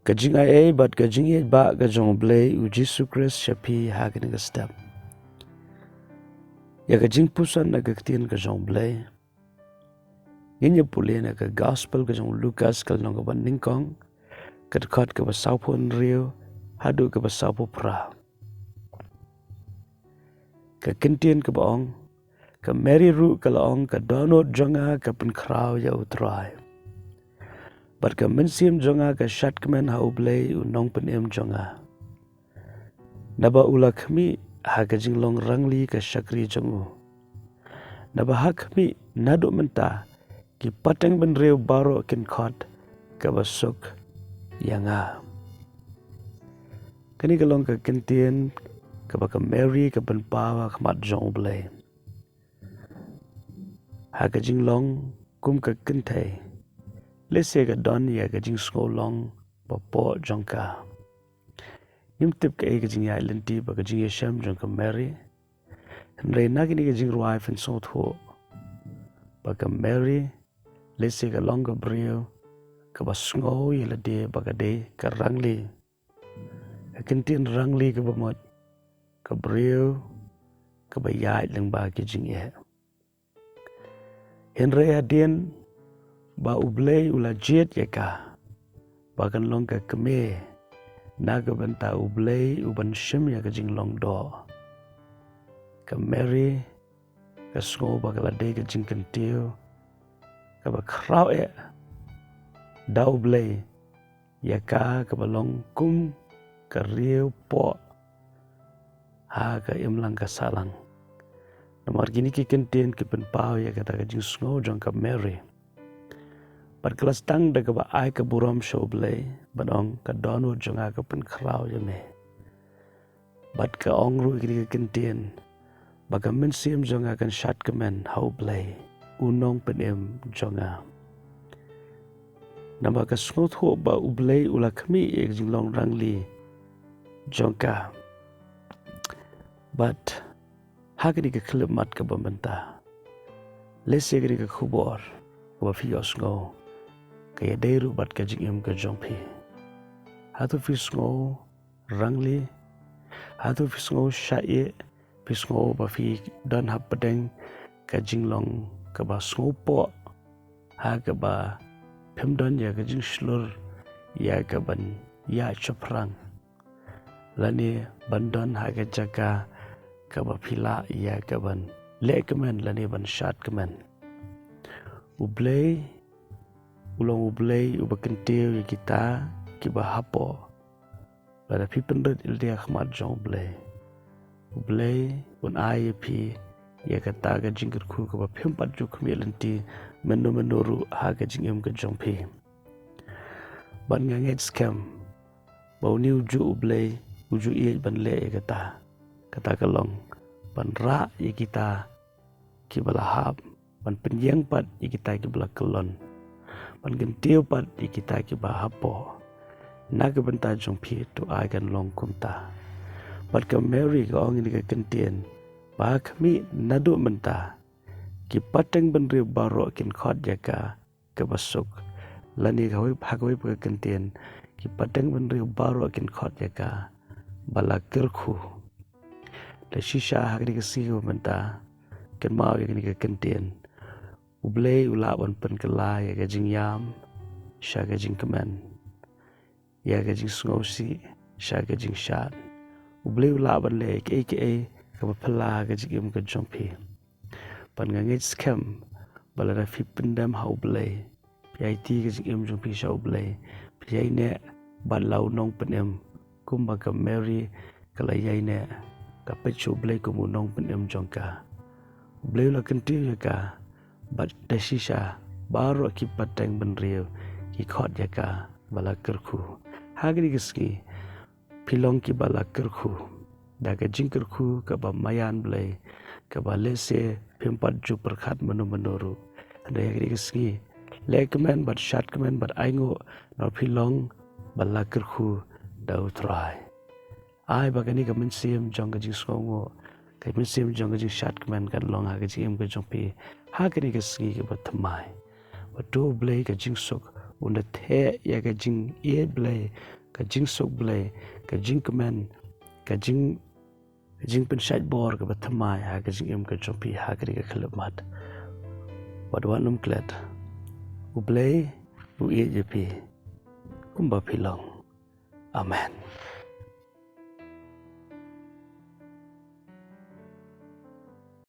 Kajing ai bat kajing ye ba kajong blei u Jesus Christ shapi hagen ga step. Ya jingpuson na ktien kajong blei. Inya pulien ka gospel kajong Lucas kal nong ban ningkong kat ka basapon rio hadu ka basapo pra. Ka kintien ka baong ka Mary ru ka laong ka donot jonga ka penkraw ya utrai. Bat ka mensim jonga ka shatkemen ha ublei unong penem jonga. Naba ula kami ha ka jinglong rangli ka syakri jongu. Naba ha kami nadu menta ki pateng ben reu baro kin khot ka basuk yanga. Kani kalong ka kintien ka baka Mary ka penpawa khamat jong ublei. Ha ka jinglong kum ka kintay. Lese ka don ya ka jing skolong papo jongka. Imtip ka ka jing ya lenti ba ka jing yesham jongka Mary. Henry nagini ka jing ruai fin sot ho. Ba ka Mary lese ka long ka brio ka ba sngo ya lade ba ka de ka rangli. Ka kintin rangli ka ba mot ka brio ka ba ya lang ba ka jing ya. Henry adien ba ublei ula jet ya ka bagan long ka keme naga benta ublei uban shim ya ka jing long do ka Mary ka sngo ba ka lade ka jing kentiu ka ba kraw ya da ublei ya ka ba long kum ka riu po ha ka imlang ka salang namar gini ki kentien ki penpau ya ka jing sngo jong ka Mary. Pat kelas tang da ka ba ai ka buram show blei banong ka donu jonga ka pen kraw ya me. Bat ka ongru ikri ka kentien ba ka mensim jonga kan shat kemen hau blei unong penem jonga. Namba ka sngot ho ba ublei ula kami ek jinglong rangli jongka. Bat hagri ka klimat ka bamenta. Lesi ikri ka khubor ka ba fios ngo. Kaya dairu bat ka jing ka jongpi. Hatu fisngo rangli, hatu fisngo syae, fisngo ba fi dan hap pedeng ka jinglong ka ba sngopo, ha ka ba pemdan ya ka jing slur ya ka ban ya choprang. Lani bandan ha ka jaga ka ba pila ya ka ban le kemen lani ban syat kemen. Ublei ulang ublei ubakentiu ya kita kiba hapo lada pipendret ildia khmat jong ublei un ai pi ya kata ga jingir khu ka phimpat ju khmelenti menuru ha ga jingem ka jong pi ban nganget scam bau ni uju ublei uju ie ban le ya kata kalong ban ra ya kita kibala hab ban penyeng pat ya kita kibala kelon ban gentiu pat di kita ki bahapo naga benta jong pi tu agan long kumta bat ka Mary ka ong ni ka kentien ba kami nadu menta ki pateng benri baro kin khot jaka ka basuk lani ka hoi phagoi ka kentien ki pateng benri baro kin khot jaka bala kirkhu la shisha hagri ka sigo menta ken mau ya ni ka kentien ublei ulaban pen kela ya gajing yam sya gajing kemen ya gajing sngosi sya gajing shat ublei ulaban le ke ka pela gajing ka jompi pan ngangit scam balada fi pendam ha ublei pi ti gajing jompi sya ublei pi ne balau nong penem kumba ka Mary kala ne ka pechu ublei kumu nong penem jongka ublei la kentiu ya ka bat dasisha baru ki pateng benriu ki khot jaka bala kerku hagri giski pilong ki bala kerku daga jingkerku ka ba mayan blei ka ba lese pimpat ju perkhat menuru anda hagri giski lekmen bat shat kemen bat aingo no pilong bala kerku dau trai ai bagani ka mensim jong ka jingsngewnguh ka mensim jong ka jing shat kemen kan long ha ka jing ka jong pi ha kini ka sgi ka batmai batu blei ka jingsuk unda the ya ka jing Blei, ka jing sok Blei, ka jing kemen, ka jing pensat bor ka bathamai ha ka jing ka jompi ha ka ka khlemat. Wadwan klet. U Blei, u je pi. Kumba pilong. Amen.